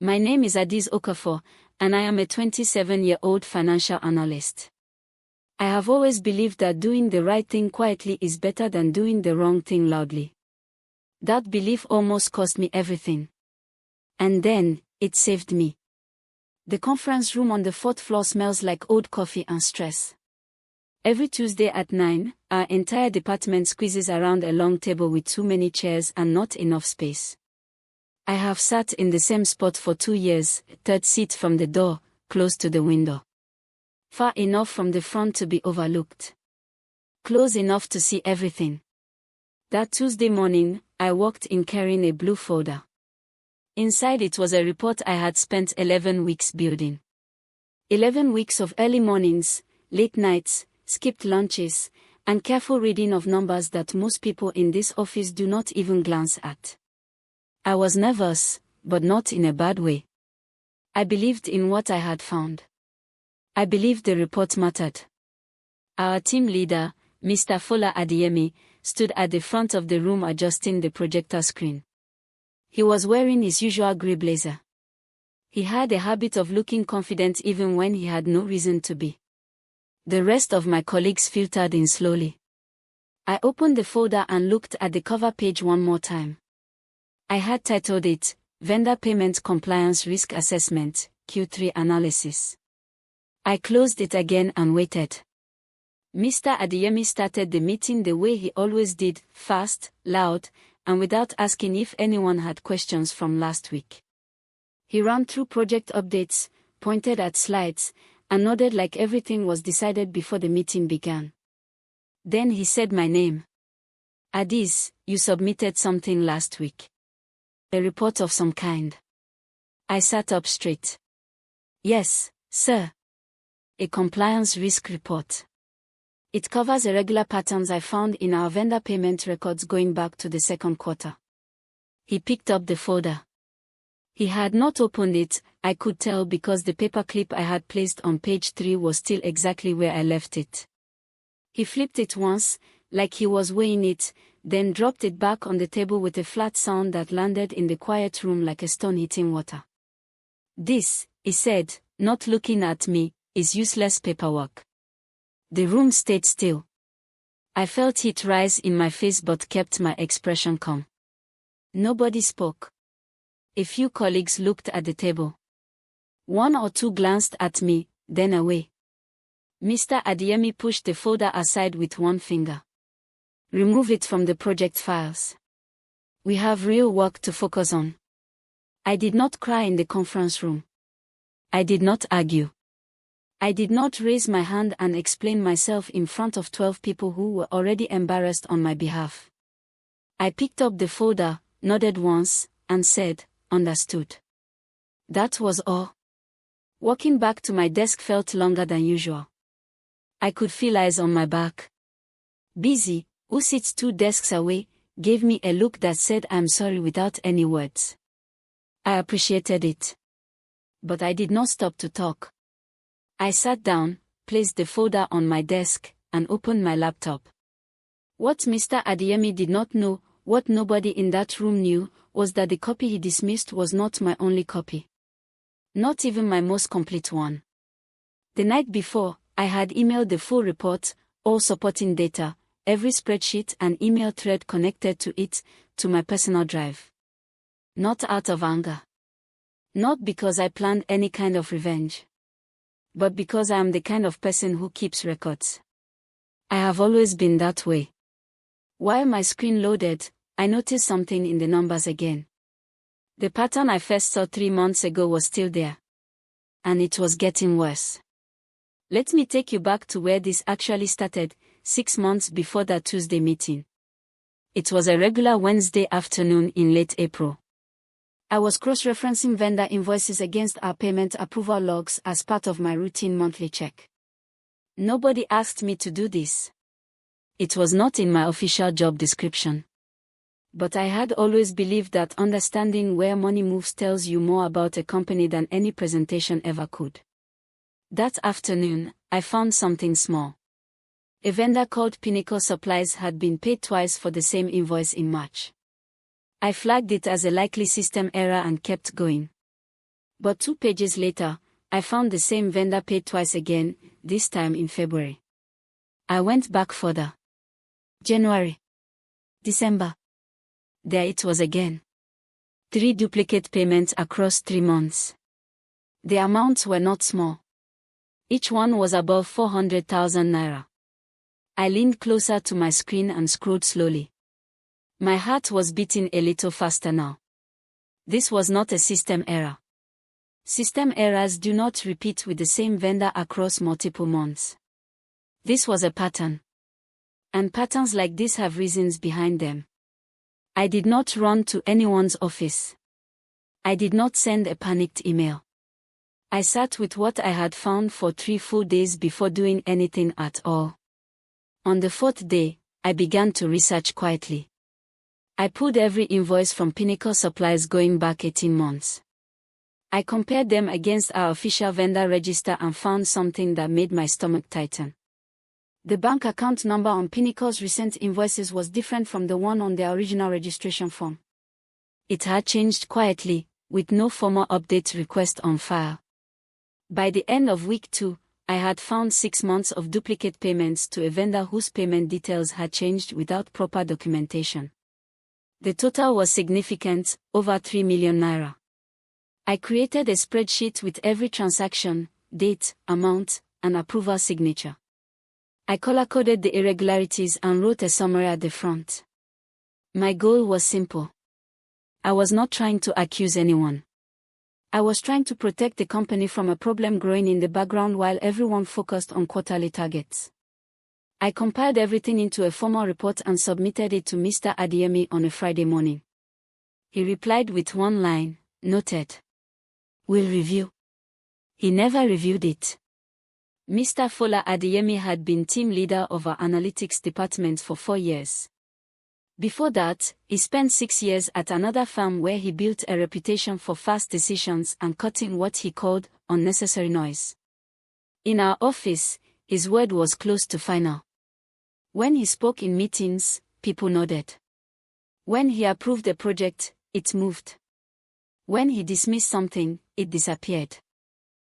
My name is Adiz Okafor, and I am a 27-year-old financial analyst. I have always believed that doing the right thing quietly is better than doing the wrong thing loudly. That belief almost cost me everything. And then, it saved me. The conference room on the 4th floor smells like old coffee and stress. Every Tuesday at 9, our entire department squeezes around a long table with too many chairs and not enough space. I have sat in the same spot for 2 years, third seat from the door, close to the window. Far enough from the front to be overlooked. Close enough to see everything. That Tuesday morning, I walked in carrying a blue folder. Inside it was a report I had spent 11 weeks building. 11 weeks of early mornings, late nights, skipped lunches, and careful reading of numbers that most people in this office do not even glance at. I was nervous, but not in a bad way. I believed in what I had found. I believed the report mattered. Our team leader, Mr. Fola Adeyemi, stood at the front of the room adjusting the projector screen. He was wearing his usual grey blazer. He had a habit of looking confident even when he had no reason to be. The rest of my colleagues filtered in slowly. I opened the folder and looked at the cover page one more time. I had titled it, Vendor Payment Compliance Risk Assessment, Q3 Analysis. I closed it again and waited. Mr. Adeyemi started the meeting the way he always did, fast, loud, and without asking if anyone had questions from last week. He ran through project updates, pointed at slides, and nodded like everything was decided before the meeting began. Then he said my name. Adiz, you submitted something last week. A report of some kind. I sat up straight. Yes, sir. A compliance risk report. It covers irregular patterns I found in our vendor payment records going back to the second quarter. He picked up the folder. He had not opened it, I could tell because the paperclip I had placed on page 3 was still exactly where I left it. He flipped it once, like he was weighing it, then dropped it back on the table with a flat sound that landed in the quiet room like a stone hitting water. This, he said, not looking at me, is useless paperwork. The room stayed still. I felt heat rise in my face but kept my expression calm. Nobody spoke. A few colleagues looked at the table. 1 or 2 glanced at me, then away. Mr. Adeyemi pushed the folder aside with one finger. Remove it from the project files. We have real work to focus on. I did not cry in the conference room. I did not argue. I did not raise my hand and explain myself in front of 12 people who were already embarrassed on my behalf. I picked up the folder, nodded once, and said, understood. That was all. Walking back to my desk felt longer than usual. I could feel eyes on my back. Busy, who sits 2 desks away, gave me a look that said I'm sorry without any words. I appreciated it. But I did not stop to talk. I sat down, placed the folder on my desk, and opened my laptop. What Mr. Adeyemi did not know, what nobody in that room knew, was that the copy he dismissed was not my only copy. Not even my most complete one. The night before, I had emailed the full report, all supporting data, every spreadsheet and email thread connected to it, to my personal drive. Not out of anger. Not because I planned any kind of revenge. But because I am the kind of person who keeps records. I have always been that way. While my screen loaded, I noticed something in the numbers again. The pattern I first saw 3 months ago was still there. And it was getting worse. Let me take you back to where this actually started, 6 months before that Tuesday meeting. It was a regular Wednesday afternoon in late April. I was cross-referencing vendor invoices against our payment approval logs as part of my routine monthly check. Nobody asked me to do this. It was not in my official job description. But I had always believed that understanding where money moves tells you more about a company than any presentation ever could. That afternoon, I found something small. A vendor called Pinnacle Supplies had been paid twice for the same invoice in March. I flagged it as a likely system error and kept going. But 2 pages later, I found the same vendor paid twice again, this time in February. I went back further. January. December. There it was again. 3 duplicate payments across 3 months. The amounts were not small. Each one was above 400,000 naira. I leaned closer to my screen and scrolled slowly. My heart was beating a little faster now. This was not a system error. System errors do not repeat with the same vendor across multiple months. This was a pattern. And patterns like this have reasons behind them. I did not run to anyone's office. I did not send a panicked email. I sat with what I had found for 3 full days before doing anything at all. On the 4th day, I began to research quietly. I pulled every invoice from Pinnacle Supplies going back 18 months. I compared them against our official vendor register and found something that made my stomach tighten. The bank account number on Pinnacle's recent invoices was different from the one on their original registration form. It had changed quietly, with no formal update request on file. By the end of week 2, I had found 6 months of duplicate payments to a vendor whose payment details had changed without proper documentation. The total was significant, over 3 million naira. I created a spreadsheet with every transaction, date, amount, and approval signature. I color-coded the irregularities and wrote a summary at the front. My goal was simple. I was not trying to accuse anyone. I was trying to protect the company from a problem growing in the background while everyone focused on quarterly targets. I compiled everything into a formal report and submitted it to Mr. Adeyemi on a Friday morning. He replied with one line, "Noted. We'll review." He never reviewed it. Mr. Fola Adeyemi had been team leader of our analytics department for 4 years. Before that, he spent 6 years at another firm where he built a reputation for fast decisions and cutting what he called unnecessary noise. In our office, his word was close to final. When he spoke in meetings, people nodded. When he approved a project, it moved. When he dismissed something, it disappeared.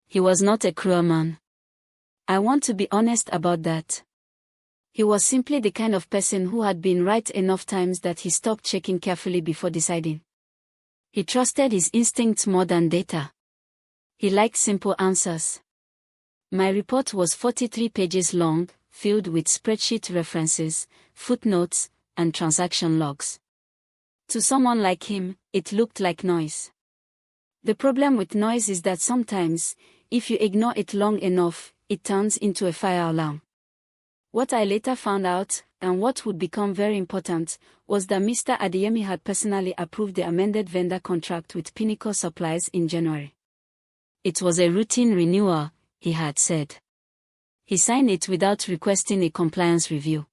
He was not a cruel man. I want to be honest about that. He was simply the kind of person who had been right enough times that he stopped checking carefully before deciding. He trusted his instincts more than data. He liked simple answers. My report was 43 pages long, filled with spreadsheet references, footnotes, and transaction logs. To someone like him, it looked like noise. The problem with noise is that sometimes, if you ignore it long enough, it turns into a fire alarm. What I later found out, and what would become very important, was that Mr. Adeyemi had personally approved the amended vendor contract with Pinnacle Supplies in January. It was a routine renewal, he had said. He signed it without requesting a compliance review.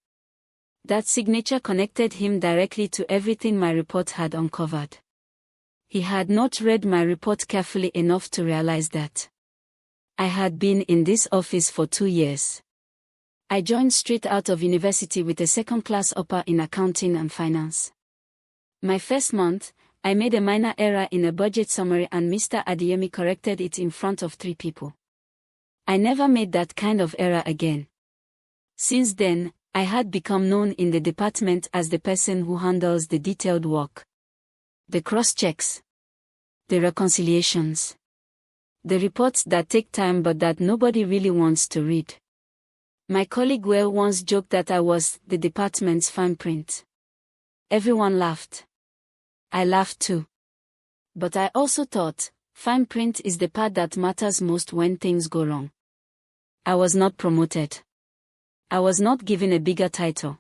That signature connected him directly to everything my report had uncovered. He had not read my report carefully enough to realize that. I had been in this office for 2 years. I joined straight out of university with a second-class upper in accounting and finance. My first month, I made a minor error in a budget summary and Mr. Adeyemi corrected it in front of 3 people. I never made that kind of error again. Since then, I had become known in the department as the person who handles the detailed work. The cross-checks. The reconciliations. The reports that take time but that nobody really wants to read. My colleague Well once joked that I was the department's fine print. Everyone laughed. I laughed too. But I also thought, fine print is the part that matters most when things go wrong. I was not promoted. I was not given a bigger title.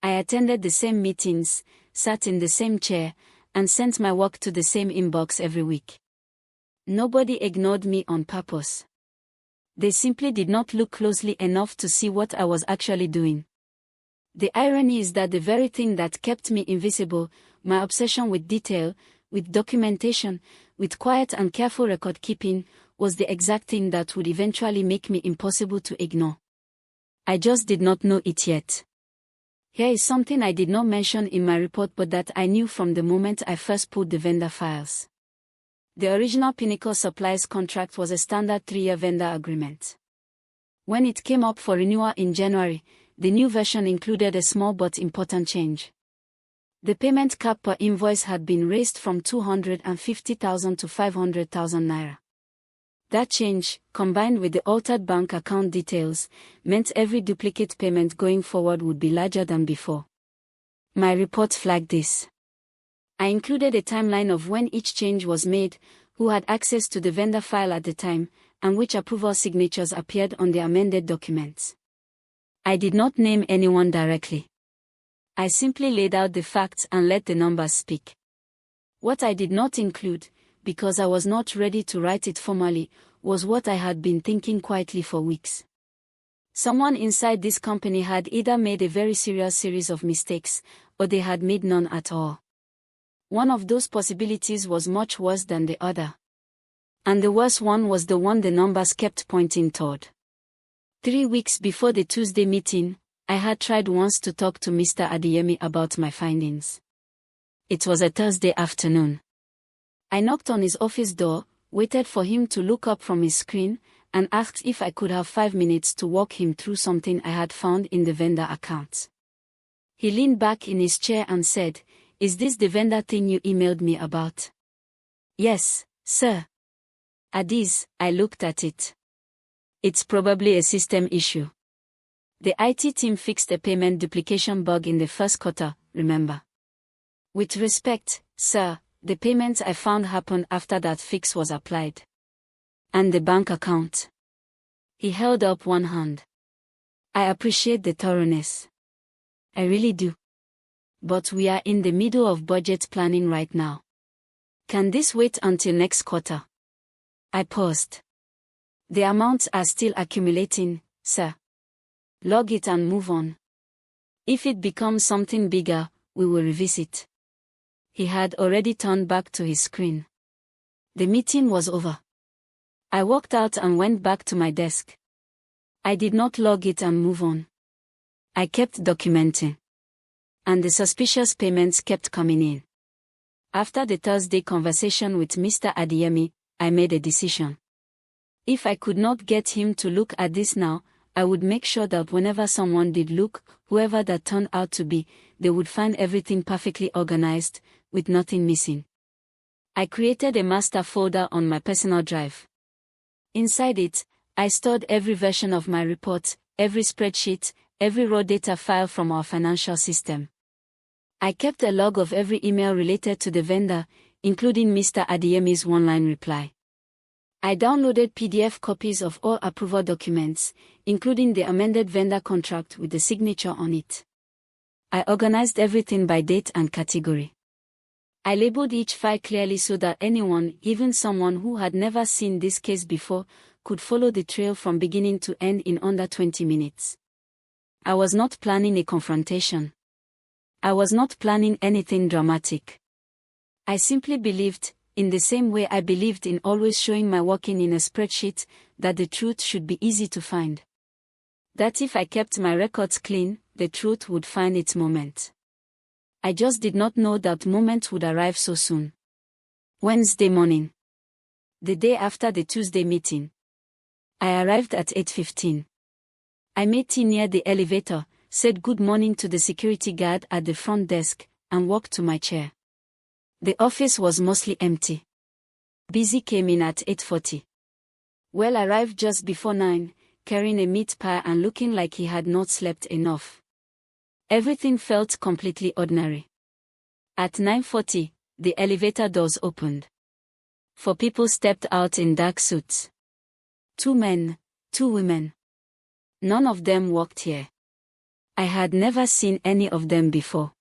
I attended the same meetings, sat in the same chair, and sent my work to the same inbox every week. Nobody ignored me on purpose. They simply did not look closely enough to see what I was actually doing. The irony is that the very thing that kept me invisible, my obsession with detail, with documentation, with quiet and careful record-keeping, was the exact thing that would eventually make me impossible to ignore. I just did not know it yet. Here is something I did not mention in my report but that I knew from the moment I first pulled the vendor files. The original Pinnacle Supplies contract was a standard 3-year vendor agreement. When it came up for renewal in January, the new version included a small but important change. The payment cap per invoice had been raised from 250,000 to 500,000 naira. That change, combined with the altered bank account details, meant every duplicate payment going forward would be larger than before. My report flagged this. I included a timeline of when each change was made, who had access to the vendor file at the time, and which approval signatures appeared on the amended documents. I did not name anyone directly. I simply laid out the facts and let the numbers speak. What I did not include, because I was not ready to write it formally, was what I had been thinking quietly for weeks. Someone inside this company had either made a very serious series of mistakes, or they had made none at all. One of those possibilities was much worse than the other. And the worst one was the one the numbers kept pointing toward. 3 weeks before the Tuesday meeting, I had tried once to talk to Mr. Adeyemi about my findings. It was a Thursday afternoon. I knocked on his office door, waited for him to look up from his screen, and asked if I could have 5 minutes to walk him through something I had found in the vendor accounts. He leaned back in his chair and said, "Is this the vendor thing you emailed me about?" "Yes, sir." "Adiz," I looked at it. "It's probably a system issue. The IT team fixed a payment duplication bug in the first quarter, remember? With respect, sir, the payments I found happened after that fix was applied. And the bank account." He held up one hand. "I appreciate the thoroughness. I really do. But we are in the middle of budget planning right now. Can this wait until next quarter?" I paused. "The amounts are still accumulating, sir. Log it and move on. If it becomes something bigger, we will revisit." He had already turned back to his screen. The meeting was over. I walked out and went back to my desk. I did not log it and move on. I kept documenting. And the suspicious payments kept coming in. After the Thursday conversation with Mr. Adeyemi, I made a decision. If I could not get him to look at this now, I would make sure that whenever someone did look, whoever that turned out to be, they would find everything perfectly organized, with nothing missing. I created a master folder on my personal drive. Inside it, I stored every version of my report, every spreadsheet, every raw data file from our financial system. I kept a log of every email related to the vendor, including Mr. Adeyemi's one-line reply. I downloaded PDF copies of all approval documents, including the amended vendor contract with the signature on it. I organized everything by date and category. I labeled each file clearly so that anyone, even someone who had never seen this case before, could follow the trail from beginning to end in under 20 minutes. I was not planning a confrontation. I was not planning anything dramatic. I simply believed, in the same way I believed in always showing my working in a spreadsheet, that the truth should be easy to find. That if I kept my records clean, the truth would find its moment. I just did not know that moment would arrive so soon. Wednesday morning. The day after the Tuesday meeting. I arrived at 8:15. I made tea near the elevator, said good morning to the security guard at the front desk, and walked to my chair. The office was mostly empty. Busy came in at 8:40. Well arrived just before 9, carrying a meat pie and looking like he had not slept enough. Everything felt completely ordinary. At 9:40, the elevator doors opened. 4 people stepped out in dark suits. 2 men, 2 women. None of them worked here. I had never seen any of them before.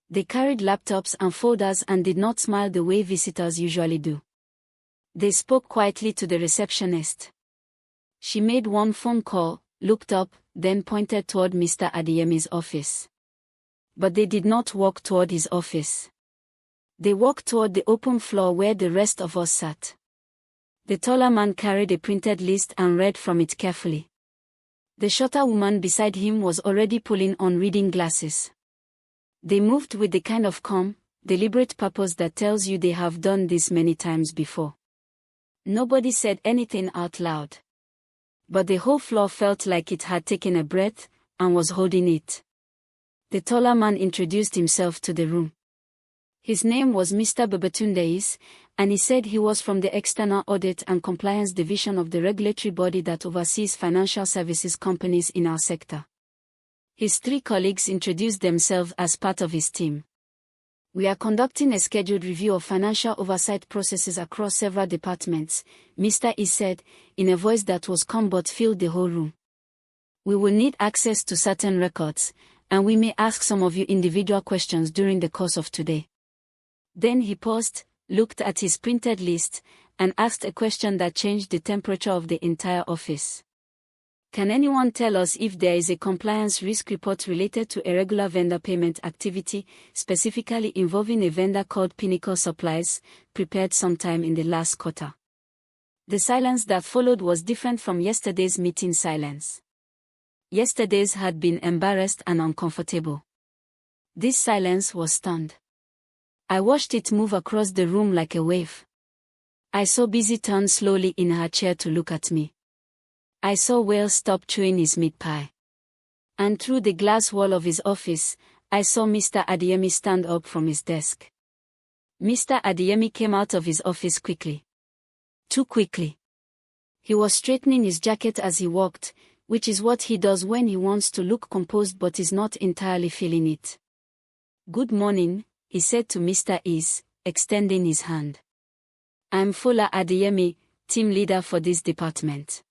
They carried laptops and folders and did not smile the way visitors usually do. They spoke quietly to the receptionist. She made one phone call, looked up, then pointed toward Mr. Adeyemi's office. But they did not walk toward his office. They walked toward the open floor where the rest of us sat. The taller man carried a printed list and read from it carefully. The shorter woman beside him was already pulling on reading glasses. They moved with the kind of calm, deliberate purpose that tells you they have done this many times before. Nobody said anything out loud. But the whole floor felt like it had taken a breath and was holding it. The taller man introduced himself to the room. His name was Mr. Babatundeis, and he said he was from the External Audit and Compliance Division of the regulatory body that oversees financial services companies in our sector. His 3 colleagues introduced themselves as part of his team. We are conducting a scheduled review of financial oversight processes across several departments, Mr. E said, in a voice that was calm but filled the whole room. We will need access to certain records, and we may ask some of you individual questions during the course of today. Then he paused, looked at his printed list, and asked a question that changed the temperature of the entire office. Can anyone tell us if there is a compliance risk report related to irregular vendor payment activity, specifically involving a vendor called Pinnacle Supplies, prepared sometime in the last quarter? The silence that followed was different from yesterday's meeting silence. Yesterday's had been embarrassed and uncomfortable. This silence was stunned. I watched it move across the room like a wave. I saw Busy turn slowly in her chair to look at me. I saw Wales stop chewing his meat pie. And through the glass wall of his office, I saw Mr. Adeyemi stand up from his desk. Mr. Adeyemi came out of his office quickly. Too quickly. He was straightening his jacket as he walked, which is what he does when he wants to look composed but is not entirely feeling it. Good morning, he said to Mr. Is, extending his hand. I'm Fola Adeyemi, team leader for this department.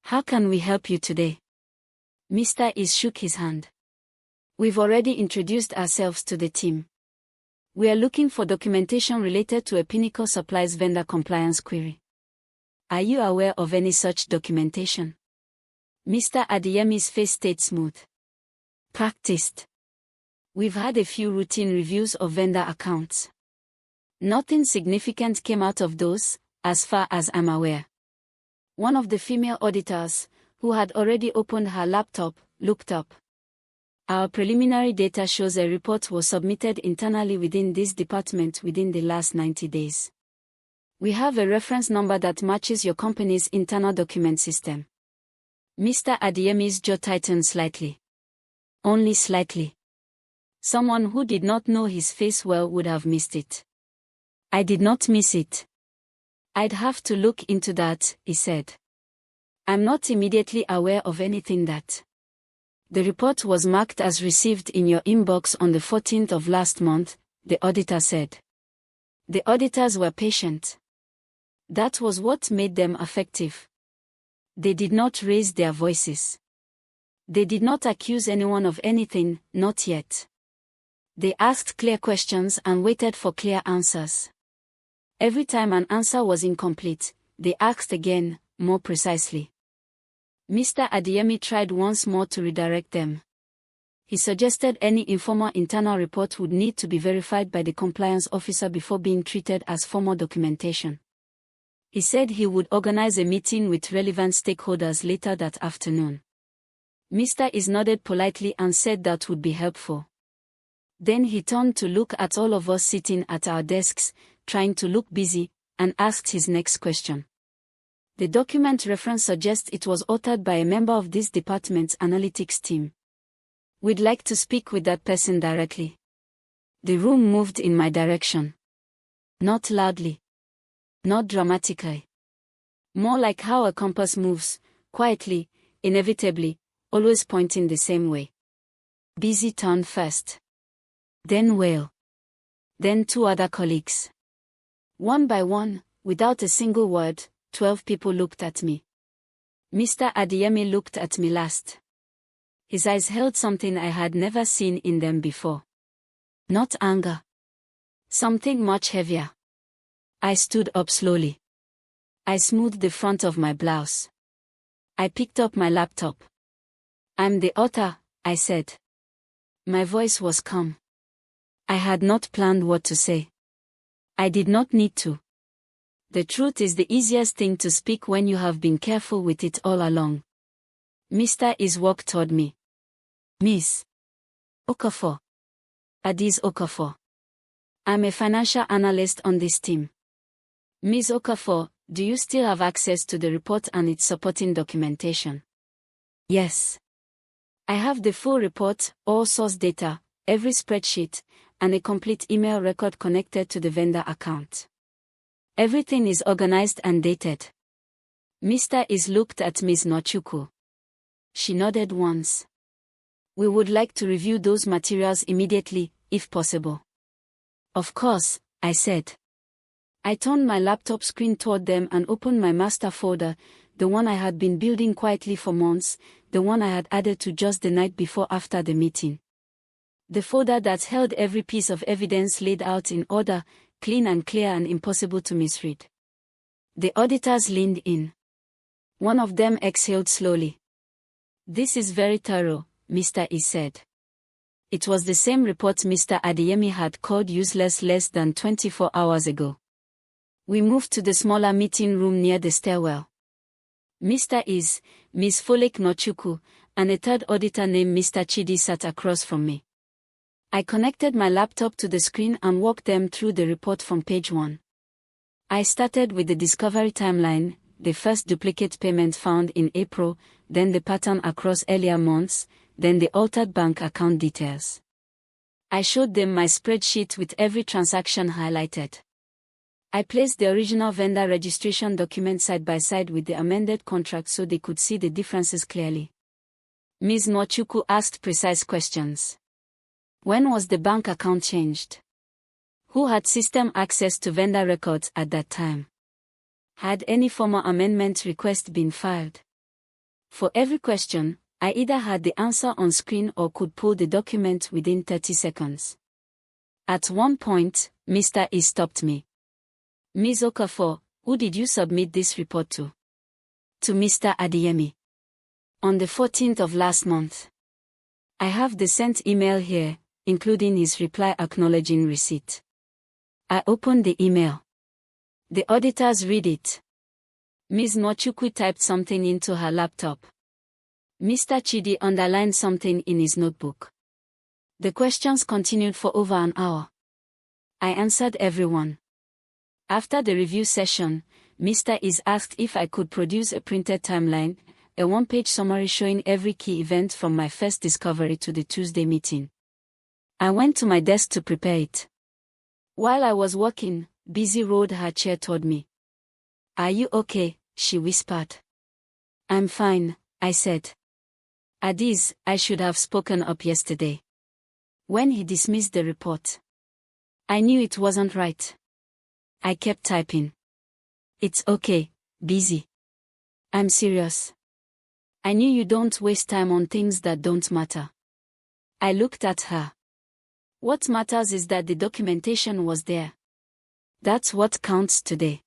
How can we help you today? Mr. Is shook his hand. We've already introduced ourselves to the team. We are looking for documentation related to a Pinnacle Supplies vendor compliance query. Are you aware of any such documentation? Mr. Adeyemi's face stayed smooth. Practiced. We've had a few routine reviews of vendor accounts. Nothing significant came out of those, as far as I'm aware. One of the female auditors, who had already opened her laptop, looked up. Our preliminary data shows a report was submitted internally within this department within the last 90 days. We have a reference number that matches your company's internal document system. Mr. Adeyemi's jaw tightened slightly. Only slightly. Someone who did not know his face well would have missed it. I did not miss it. I'd have to look into that, he said. I'm not immediately aware of anything that. The report was marked as received in your inbox on the 14th of last month, the auditor said. The auditors were patient. That was what made them effective. They did not raise their voices. They did not accuse anyone of anything, not yet. They asked clear questions and waited for clear answers. Every time an answer was incomplete, they asked again, more precisely. Mr. Adeyemi tried once more to redirect them. He suggested any informal internal report would need to be verified by the compliance officer before being treated as formal documentation. He said he would organize a meeting with relevant stakeholders later that afternoon. Mr. Is nodded politely and said that would be helpful. Then he turned to look at all of us sitting at our desks, trying to look busy, and asked his next question. The document reference suggests it was authored by a member of this department's analytics team. We'd like to speak with that person directly. The room moved in my direction. Not loudly. Not dramatically. More like how a compass moves, quietly, inevitably, always pointing the same way. Busy turned first. Then Whale. Then 2 other colleagues. One by one, without a single word, 12 people looked at me. Mr. Adeyemi looked at me last. His eyes held something I had never seen in them before. Not anger. Something much heavier. I stood up slowly. I smoothed the front of my blouse. I picked up my laptop. I'm the author, I said. My voice was calm. I had not planned what to say. I did not need to. The truth is the easiest thing to speak when you have been careful with it all along. Mr. Is walked toward me. Miss Okafor. Adis Okafor. I'm a financial analyst on this team. Ms. Okafor, do you still have access to the report and its supporting documentation? Yes. I have the full report, all source data, every spreadsheet, and a complete email record connected to the vendor account. Everything is organized and dated. Mr. Is looked at Ms. Nwachukwu. She nodded once. We would like to review those materials immediately, if possible. Of course, I said. I turned my laptop screen toward them and opened my master folder, the one I had been building quietly for months, the one I had added to just the night before after the meeting. The folder that held every piece of evidence laid out in order, clean and clear and impossible to misread. The auditors leaned in. One of them exhaled slowly. This is very thorough, Mr. E said. It was the same report Mr. Adeyemi had called useless less than 24 hours ago. We moved to the smaller meeting room near the stairwell. Mr. Is, Ms. Folake Nwachukwu, and a third auditor named Mr. Chidi sat across from me. I connected my laptop to the screen and walked them through the report from page 1. I started with the discovery timeline, the first duplicate payment found in April, then the pattern across earlier months, then the altered bank account details. I showed them my spreadsheet with every transaction highlighted. I placed the original vendor registration document side by side with the amended contract so they could see the differences clearly. Ms. Nwachukwu asked precise questions. When was the bank account changed? Who had system access to vendor records at that time? Had any formal amendment request been filed? For every question, I either had the answer on screen or could pull the document within 30 seconds. At one point, Mr. E stopped me. Ms. Okafor, who did you submit this report to? To Mr. Adeyemi. On the 14th of last month. I have the sent email here, including his reply acknowledging receipt. I opened the email. The auditors read it. Ms. Nwachukwu typed something into her laptop. Mr. Chidi underlined something in his notebook. The questions continued for over an hour. I answered everyone. After the review session, Mr. Is asked if I could produce a printed timeline, a one-page summary showing every key event from my first discovery to the Tuesday meeting. I went to my desk to prepare it. While I was working, Busy rolled her chair toward me. Are you okay? She whispered. I'm fine, I said. Adiz, I should have spoken up yesterday. When he dismissed the report. I knew it wasn't right. I kept typing. It's okay, Busy. I'm serious. I knew you don't waste time on things that don't matter. I looked at her. What matters is that the documentation was there. That's what counts today.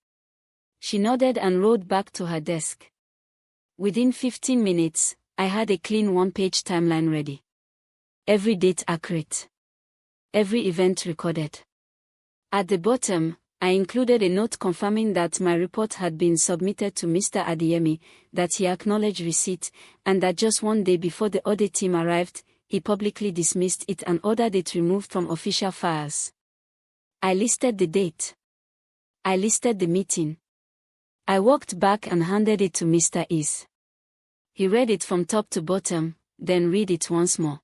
She nodded and rode back to her desk. Within 15 minutes, I had a clean one-page timeline ready. Every date accurate. Every event recorded. At the bottom, I included a note confirming that my report had been submitted to Mr. Adeyemi, that he acknowledged receipt, and that just one day before the audit team arrived, he publicly dismissed it and ordered it removed from official files. I listed the date. I listed the meeting. I walked back and handed it to Mr. Is. He read it from top to bottom, then read it once more.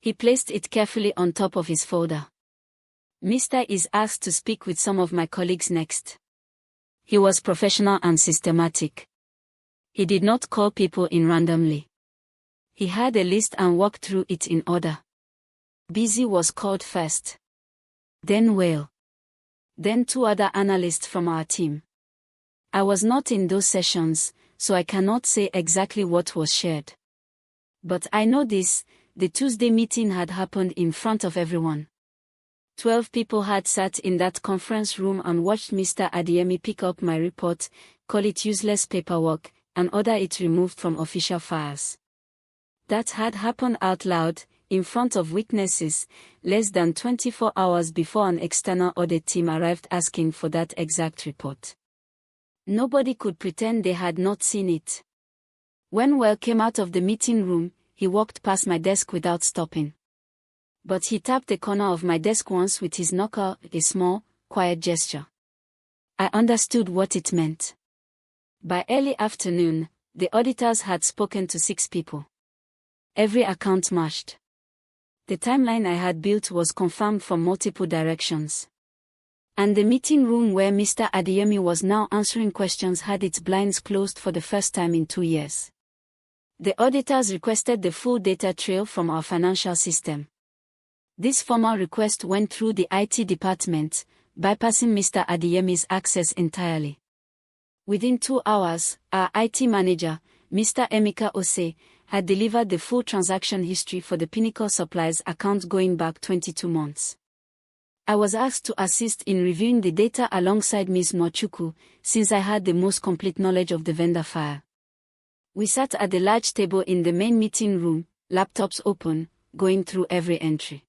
He placed it carefully on top of his folder. Mr. Is asked to speak with some of my colleagues next. He was professional and systematic. He did not call people in randomly. He had a list and walked through it in order. Busy was called first. Then Whale. Then 2 other analysts from our team. I was not in those sessions, so I cannot say exactly what was shared. But I know this, the Tuesday meeting had happened in front of everyone. 12 people had sat in that conference room and watched Mr. Adeyemi pick up my report, call it useless paperwork, and order it removed from official files. That had happened out loud, in front of witnesses, less than 24 hours before an external audit team arrived asking for that exact report. Nobody could pretend they had not seen it. When Well came out of the meeting room, he walked past my desk without stopping. But he tapped the corner of my desk once with his knuckle, a small, quiet gesture. I understood what it meant. By early afternoon, the auditors had spoken to 6 people. Every account matched. The timeline I had built was confirmed from multiple directions. And the meeting room where Mr. Adeyemi was now answering questions had its blinds closed for the first time in 2 years. The auditors requested the full data trail from our financial system. This formal request went through the IT department, bypassing Mr. Adeyemi's access entirely. Within 2 hours, our IT manager, Mr. Emeka Ose, had delivered the full transaction history for the Pinnacle Supplies account going back 22 months. I was asked to assist in reviewing the data alongside Ms. Nwachukwu, since I had the most complete knowledge of the vendor file. We sat at the large table in the main meeting room, laptops open, going through every entry.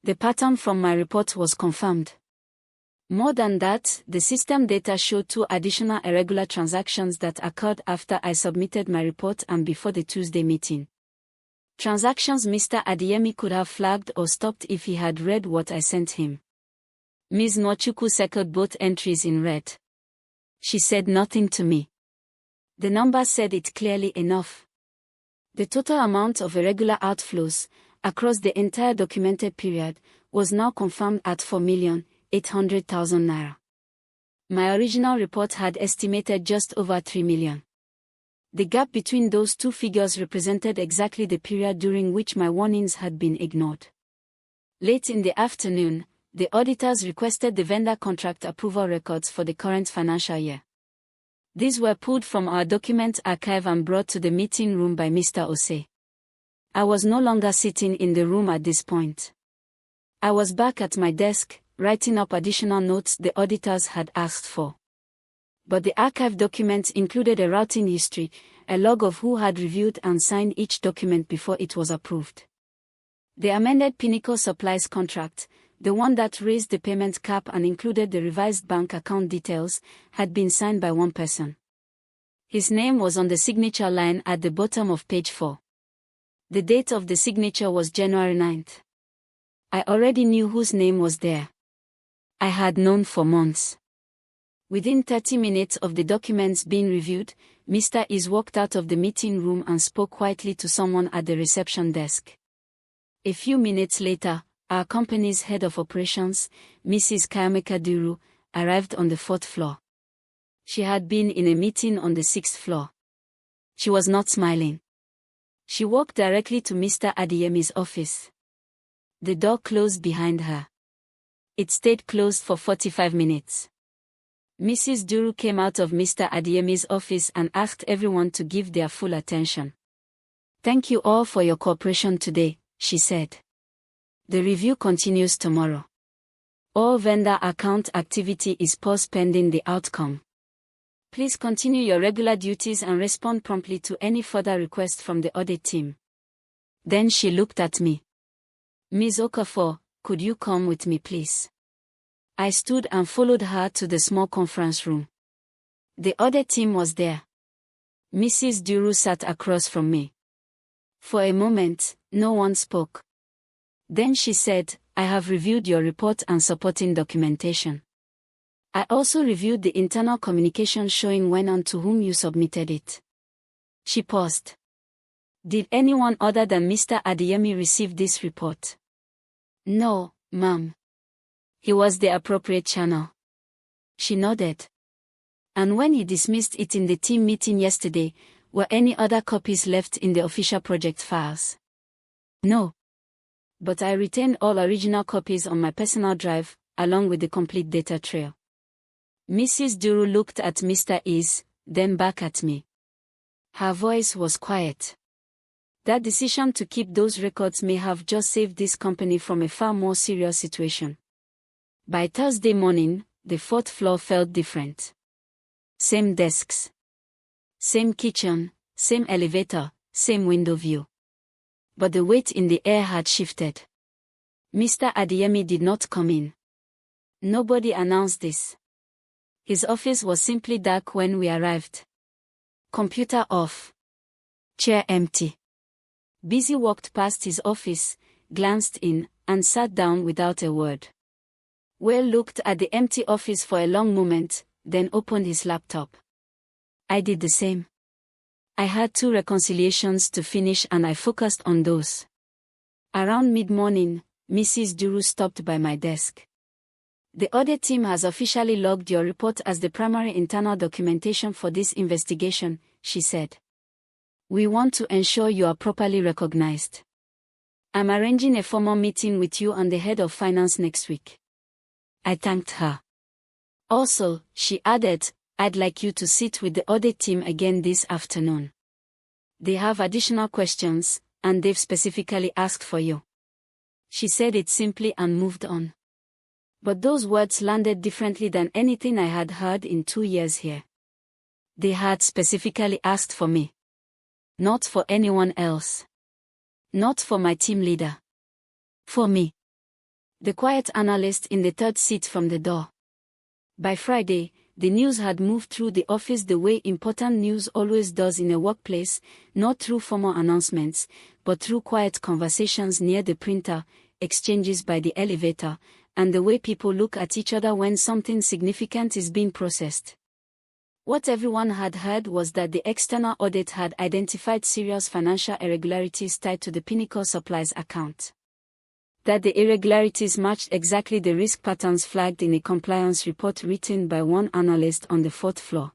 The pattern from my report was confirmed. More than that, the system data showed 2 additional irregular transactions that occurred after I submitted my report and before the Tuesday meeting. Transactions Mr. Adeyemi could have flagged or stopped if he had read what I sent him. Ms. Nwachukwu circled both entries in red. She said nothing to me. The number said it clearly enough. The total amount of irregular outflows, across the entire documented period, was now confirmed at 4,800,000 naira. My original report had estimated just over 3 million. The gap between those 2 figures represented exactly the period during which my warnings had been ignored. Late in the afternoon, the auditors requested the vendor contract approval records for the current financial year. These were pulled from our document archive and brought to the meeting room by Mr. Ose. I was no longer sitting in the room at this point. I was back at my desk, writing up additional notes the auditors had asked for. But the archive document included a routing history, a log of who had reviewed and signed each document before it was approved. The amended Pinnacle Supplies contract, the one that raised the payment cap and included the revised bank account details, had been signed by one person. His name was on the signature line at the bottom of page 4. The date of the signature was January 9th. I already knew whose name was there. I had known for months. Within 30 minutes of the documents being reviewed, Mr. Is walked out of the meeting room and spoke quietly to someone at the reception desk. A few minutes later, our company's head of operations, Mrs. Kayameka Duru, arrived on the 4th floor. She had been in a meeting on the 6th floor. She was not smiling. She walked directly to Mr. Adeyemi's office. The door closed behind her. It stayed closed for 45 minutes. Mrs. Duru came out of Mr. Adeyemi's office and asked everyone to give their full attention. "Thank you all for your cooperation today," she said. "The review continues tomorrow. All vendor account activity is paused pending the outcome. Please continue your regular duties and respond promptly to any further requests from the audit team." Then she looked at me. "Ms. Okafor, could you come with me please?" I stood and followed her to the small conference room. The audit team was there. Mrs. Duru sat across from me. For a moment, no one spoke. Then she said, "I have reviewed your report and supporting documentation. I also reviewed the internal communication showing when and to whom you submitted it." She paused. "Did anyone other than Mr. Adeyemi receive this report?" "No, ma'am. He was the appropriate channel." She nodded. "And when he dismissed it in the team meeting yesterday, were any other copies left in the official project files?" "No. But I retained all original copies on my personal drive, along with the complete data trail." Mrs. Duru looked at Mr. Is, then back at me. Her voice was quiet. "That decision to keep those records may have just saved this company from a far more serious situation." By Thursday morning, the 4th floor felt different. Same desks. Same kitchen, same elevator, same window view. But the weight in the air had shifted. Mr. Adeyemi did not come in. Nobody announced this. His office was simply dark when we arrived. Computer off. Chair empty. Busy walked past his office, glanced in, and sat down without a word. Will looked at the empty office for a long moment, then opened his laptop. I did the same. I had 2 reconciliations to finish and I focused on those. Around mid-morning, Mrs. Duru stopped by my desk. The audit team has officially logged your report as the primary internal documentation for this investigation, she said. We want to ensure you are properly recognized. I'm arranging a formal meeting with you and the head of finance next week. I thanked her. Also, she added, I'd like you to sit with the audit team again this afternoon. They have additional questions, and they've specifically asked for you. She said it simply and moved on. But those words landed differently than anything I had heard in 2 years here. They had specifically asked for me. Not for anyone else. Not for my team leader. For me. The quiet analyst in the third seat from the door. By Friday, the news had moved through the office the way important news always does in a workplace, not through formal announcements, but through quiet conversations near the printer, exchanges by the elevator, and the way people look at each other when something significant is being processed. What everyone had heard was that the external audit had identified serious financial irregularities tied to the Pinnacle Supplies account. That the irregularities matched exactly the risk patterns flagged in a compliance report written by one analyst on the 4th floor.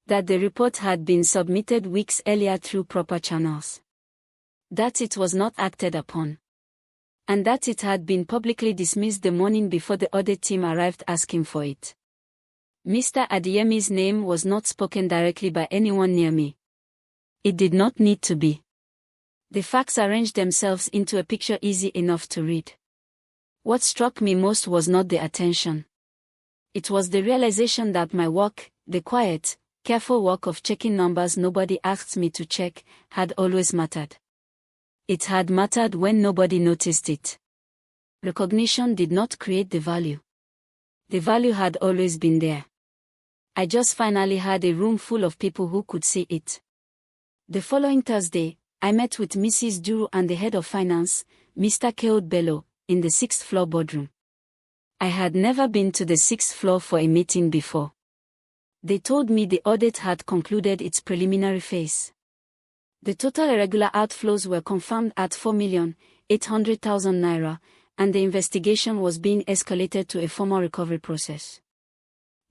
That the report had been submitted weeks earlier through proper channels. That it was not acted upon. And that it had been publicly dismissed the morning before the audit team arrived asking for it. Mr. Adeyemi's name was not spoken directly by anyone near me. It did not need to be. The facts arranged themselves into a picture easy enough to read. What struck me most was not the attention. It was the realization that my work, the quiet, careful work of checking numbers nobody asked me to check, had always mattered. It had mattered when nobody noticed it. Recognition did not create the value. The value had always been there. I just finally had a room full of people who could see it. The following Thursday, I met with Mrs. Duru and the head of finance, Mr. Keod Bello, in the 6th floor boardroom. I had never been to the 6th floor for a meeting before. They told me the audit had concluded its preliminary phase. The total irregular outflows were confirmed at 4,800,000 naira, and the investigation was being escalated to a formal recovery process.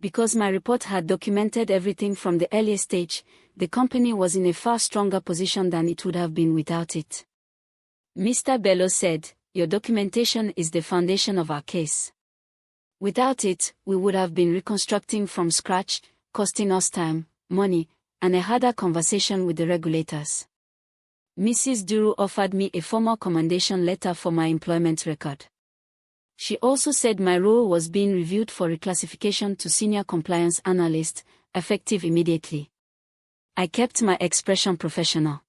Because my report had documented everything from the earlier stage, the company was in a far stronger position than it would have been without it. Mr. Bello said, your documentation is the foundation of our case. Without it, we would have been reconstructing from scratch, costing us time, money, and a harder conversation with the regulators. Mrs. Duru offered me a formal commendation letter for my employment record. She also said my role was being reviewed for reclassification to senior compliance analyst, effective immediately. I kept my expression professional.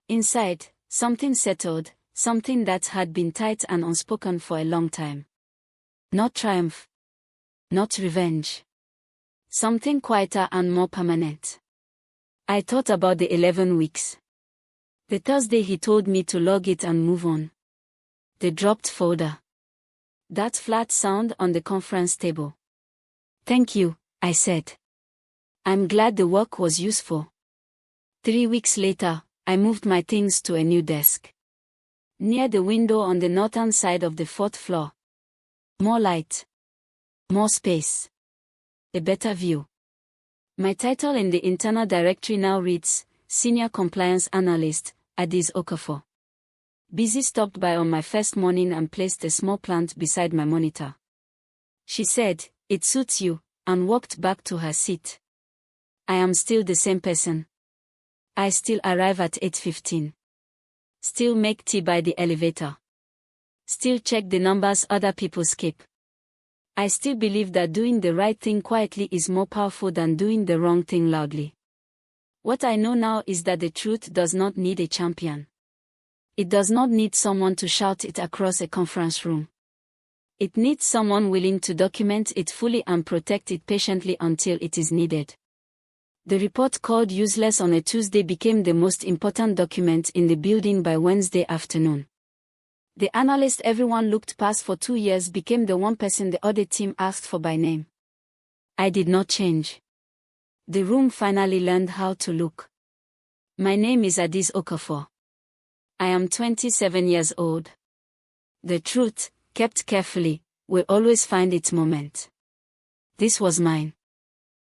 Inside, something settled, something that had been tight and unspoken for a long time. Not triumph. Not revenge. Something quieter and more permanent. I thought about the 11 weeks. The Thursday he told me to log it and move on. The dropped folder. That flat sound on the conference table. Thank you, I said. I'm glad the work was useful. 3 weeks later, I moved my things to a new desk. Near the window on the northern side of the 4th floor. More light. More space. A better view. My title in the internal directory now reads, Senior Compliance Analyst, Adis Okafor. Busy stopped by on my first morning and placed a small plant beside my monitor. She said, it suits you, and walked back to her seat. I am still the same person. I still arrive at 8:15. Still make tea by the elevator. Still check the numbers other people skip. I still believe that doing the right thing quietly is more powerful than doing the wrong thing loudly. What I know now is that the truth does not need a champion. It does not need someone to shout it across a conference room. It needs someone willing to document it fully and protect it patiently until it is needed. The report called useless on a Tuesday became the most important document in the building by Wednesday afternoon. The analyst everyone looked past for 2 years became the one person the audit team asked for by name. I did not change. The room finally learned how to look. My name is Adis Okafor. I am 27 years old. The truth, kept carefully, will always find its moment. This was mine.